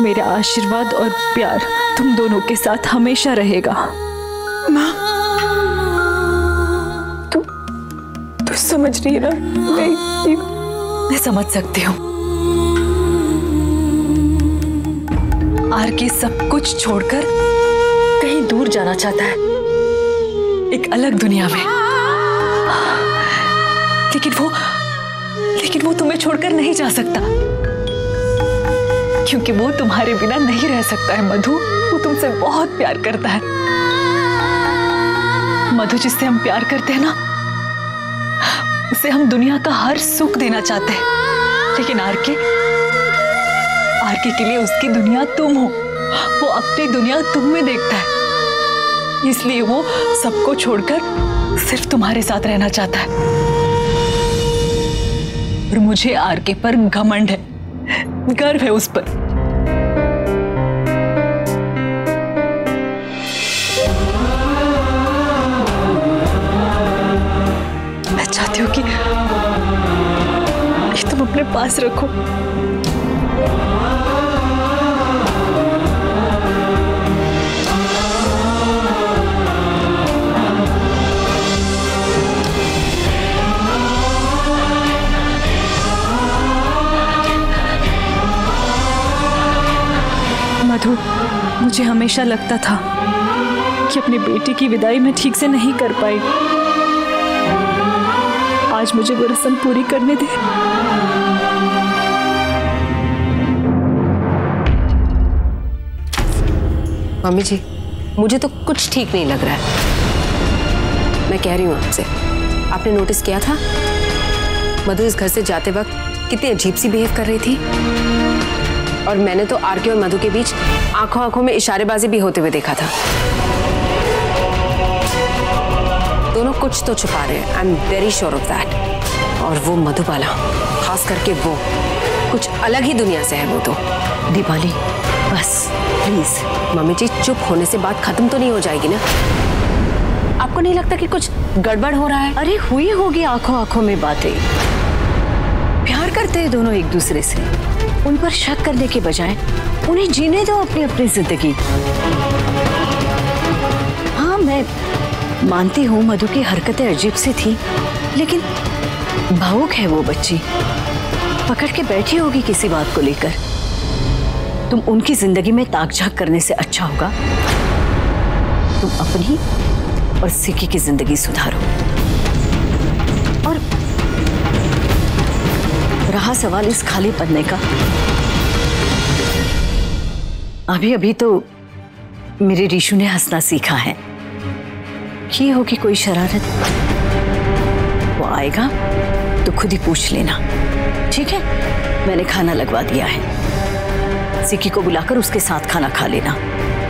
मेरा आशीर्वाद और प्यार तुम दोनों के साथ हमेशा रहेगा। माँ, तू समझ रही है ना? मैं समझ सकती हूँ। आरके सब कुछ छोड़कर कहीं दूर जाना चाहता है, एक अलग दुनिया में। लेकिन वो तुम्हें छोड़कर नहीं जा सकता, क्योंकि वो तुम्हारे बिना नहीं रह सकता है मधु। वो तुमसे बहुत प्यार करता है। मधु, जिससे हम प्यार करते हैं ना, उसे हम दुनिया का हर सुख देना चाहते हैं। लेकिन आरके के लिए उसकी दुनिया तुम हो। वो अपनी दुनिया तुम में देखता है, इसलिए वो सबको छोड़कर सिर्फ तुम्हारे साथ रहना चाहता है। और मुझे आरके पर घमंड है, गर्व है उस पर। मैं चाहती हूँ कि तुम अपने पास रखो। मधु, मुझे हमेशा लगता था कि अपनी बेटी की विदाई मैं ठीक से नहीं कर पाई। आज मुझे वो रस्म पूरी करने दे। मम्मी जी, मुझे तो कुछ ठीक नहीं लग रहा है। मैं कह रही हूँ आपसे, आपने नोटिस किया था मधु इस घर से जाते वक्त कितनी अजीब सी बिहेव कर रही थी? और मैंने तो आरके और मधु के बीच आंखों आंखों में इशारेबाजी भी होते हुए देखा था। दोनों कुछ तो छुपा रहे हैं, I am very sure of that. और वो मधुबाला, खास करके वो कुछ अलग ही दुनिया से है। वो तो दीपाली, बस प्लीज। मम्मी जी, चुप होने से बात खत्म तो नहीं हो जाएगी ना? आपको नहीं लगता कि कुछ गड़बड़ हो रहा है? अरे हुई होगी आंखों आंखों में बातें। प्यार करते हैं दोनों एक दूसरे से, उन पर शक करने के बजाय उन्हें जीने दो अपनी अपनी जिंदगी। हाँ, मैं मानती हूँ मधु की हरकतें अजीब सी थी, लेकिन भावुक है वो बच्ची, पकड़ के बैठी होगी किसी बात को लेकर। तुम उनकी जिंदगी में ताक झाक करने से अच्छा होगा तुम अपनी और सिक्की की जिंदगी सुधारो। और रहा सवाल इस खाली पन्ने का, अभी तो मेरे रीशु ने हंसना सीखा है। की होगी कोई शरारत, वो आएगा तो खुद ही पूछ लेना, ठीक है? मैंने खाना लगवा दिया है, सिक्की को बुलाकर उसके साथ खाना खा लेना,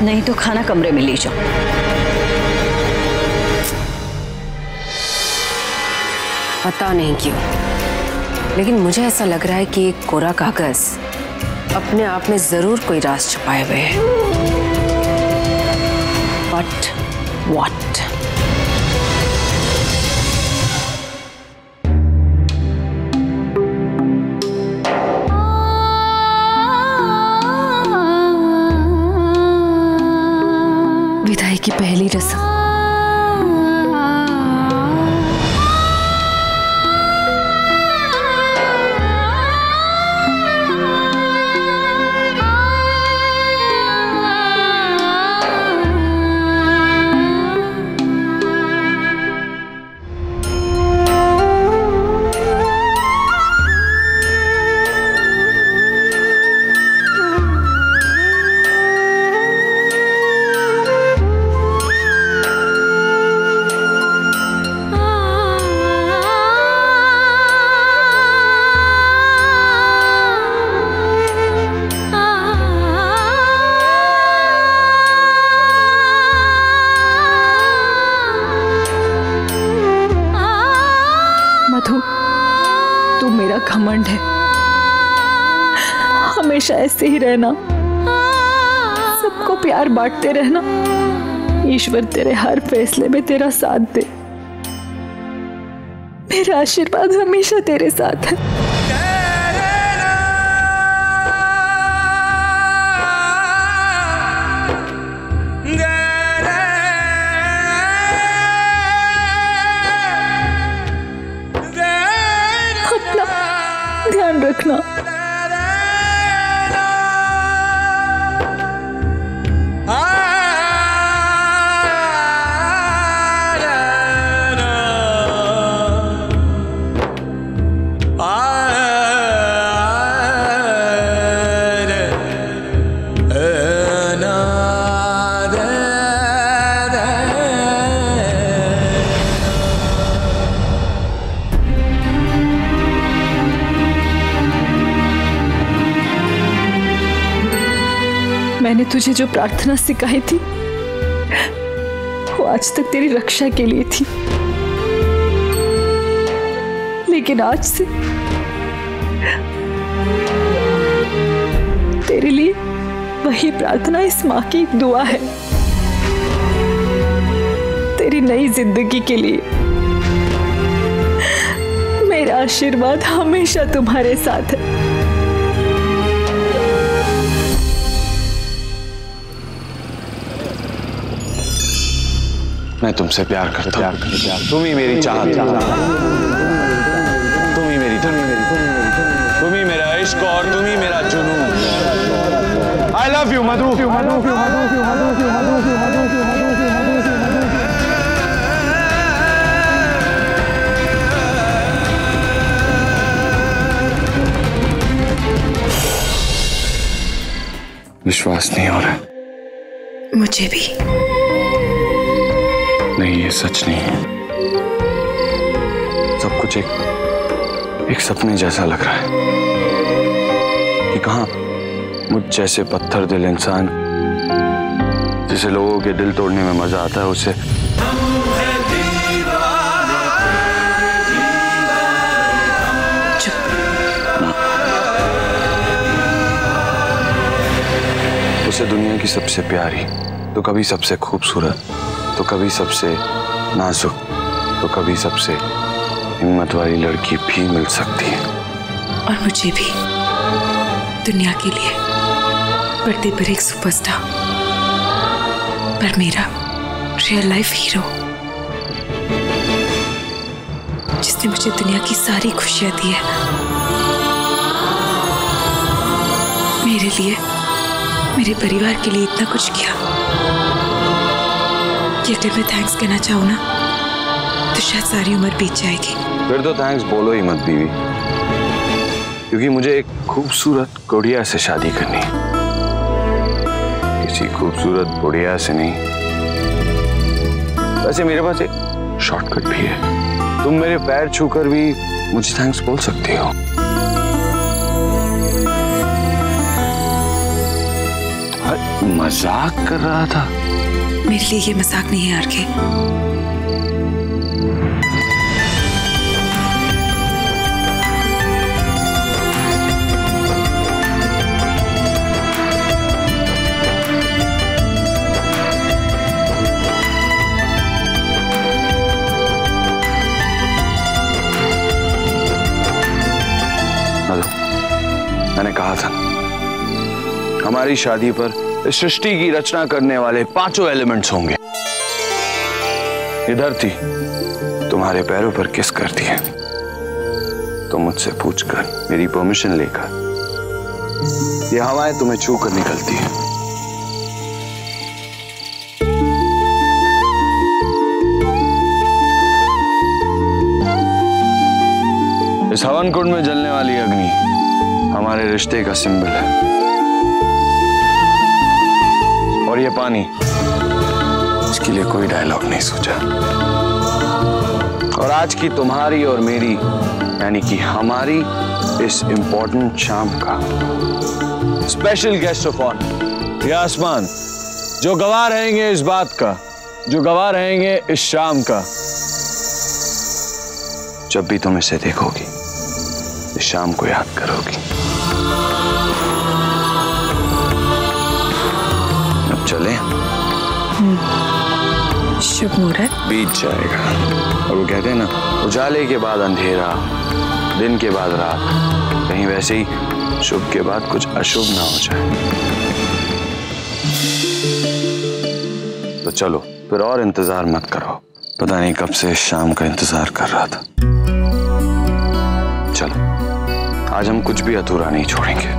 नहीं तो खाना कमरे में ले जाओ। पता नहीं क्यों, लेकिन मुझे ऐसा लग रहा है कि एक कोरा कागज अपने आप में जरूर कोई राज छुपाए हुए है। But what? विदाई की पहली रस्म। तू मेरा घमंड है, हमेशा ऐसे ही रहना, सबको प्यार बांटते रहना। ईश्वर तेरे हर फैसले में तेरा साथ दे। मेरा आशीर्वाद हमेशा तेरे साथ है। मैंने तुझे जो प्रार्थना सिखाई थी वो आज तक तेरी रक्षा के लिए थी, लेकिन आज से तेरे लिए वही प्रार्थना इस माँ की दुआ है, तेरी नई जिंदगी के लिए। मेरा आशीर्वाद हमेशा तुम्हारे साथ है। मैं तुमसे प्यार करता हूँ, तुम ही मेरी चाहत, तुम ही मेरी धड़कन, तुम ही मेरा इश्क और तुम ही मेरा जुनून। I love you, मधु। विश्वास नहीं हो रहा। मुझे भी नहीं, ये सच नहीं है। सब कुछ एक सपने जैसा लग रहा है कि कहाँ मुझ जैसे पत्थर दिल इंसान जिसे लोगों के दिल तोड़ने में मजा आता है उसे उसे दुनिया की सबसे प्यारी, तो कभी सबसे खूबसूरत, तो कभी सबसे नाजुक, तो कभी सबसे हिम्मत वाली लड़की भी मिल सकती है। और मुझे भी दुनिया के लिए पर्दे पर एक सुपरस्टार, पर मेरा रियल लाइफ हीरो, जिसने मुझे दुनिया की सारी खुशियां दी है। मेरे लिए, मेरे परिवार के लिए इतना कुछ किया कि अगर मैं थैंक्स कहना चाहूँ ना तो शायद सारी उम्र बीत जाएगी। फिर तो थैंक्स बोलो ही मत बीवी, क्योंकि मुझे एक खूबसूरत गुड़िया से शादी करनी है, किसी खूबसूरत बुढ़िया से नहीं। वैसे मेरे पास एक शॉर्टकट भी है, तुम मेरे पैर छूकर भी मुझे थैंक्स बोल सकती हो। मजाक कर रहा था। मेरे लिए ये मजाक नहीं है आरके। मैंने कहा था हमारी शादी पर इस सृष्टि की रचना करने वाले 5 एलिमेंट्स होंगे। ये धरती तुम्हारे पैरों पर किस करती है तो मुझसे पूछकर, मेरी परमिशन लेकर, ये हवाएं तुम्हें छू कर निकलती है। इस हवन कुंड में जलने वाली अग्नि हमारे रिश्ते का सिंबल है, और ये पानी, इसके लिए कोई डायलॉग नहीं सोचा। और आज की तुम्हारी और मेरी, यानी कि हमारी इस इंपॉर्टेंट शाम का स्पेशल गेस्ट ऑफ ऑनर, ये आसमान जो गवाह रहेंगे इस बात का, जो गवाह रहेंगे इस शाम का, जब भी तुम इसे देखोगी इस शाम को याद करोगी। अब चलें? शुभ मुहूर्त बीत जाएगा, और वो कहते हैं ना, उजाले के बाद अंधेरा, दिन के बाद रात, कहीं वैसे ही शुभ के बाद कुछ अशुभ ना हो जाए। तो चलो फिर और इंतजार मत करो, पता नहीं कब से इस शाम का इंतजार कर रहा था। चलो आज हम कुछ भी अधूरा नहीं छोड़ेंगे।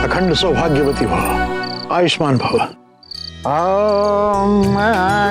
अखंड सौभाग्यवती भव, आयुष्मान भव।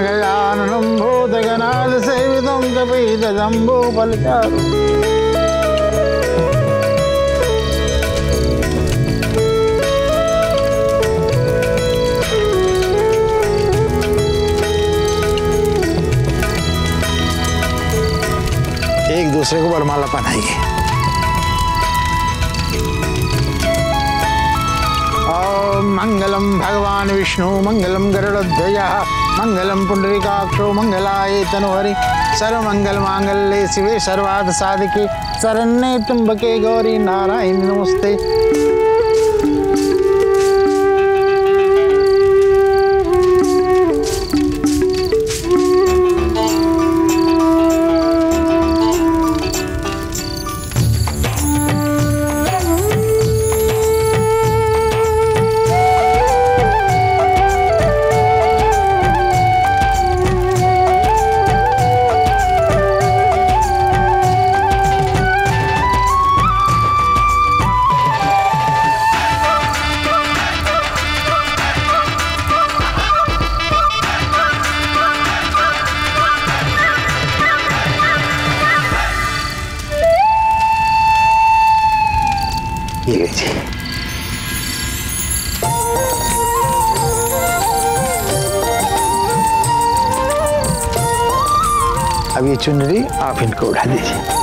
गजाननं भूतगणाधिसेवितं कपितजम्बूफलचारुं दूसरे को वरमाला पहनाइए। ओम मंगलम भगवान विष्णु मंगलम गरुड़ध्वजः मंगलम पुंडरीकाक्षो मंगलाय तनोहरि सर्वमंगल मांगल्ये शिवे सर्वार्थ साधिके शरण्ये त्र्यंबके गौरी नारायणी नमस्ते। ये जी अब ये चुनरी आप इनको उठा दीजिए।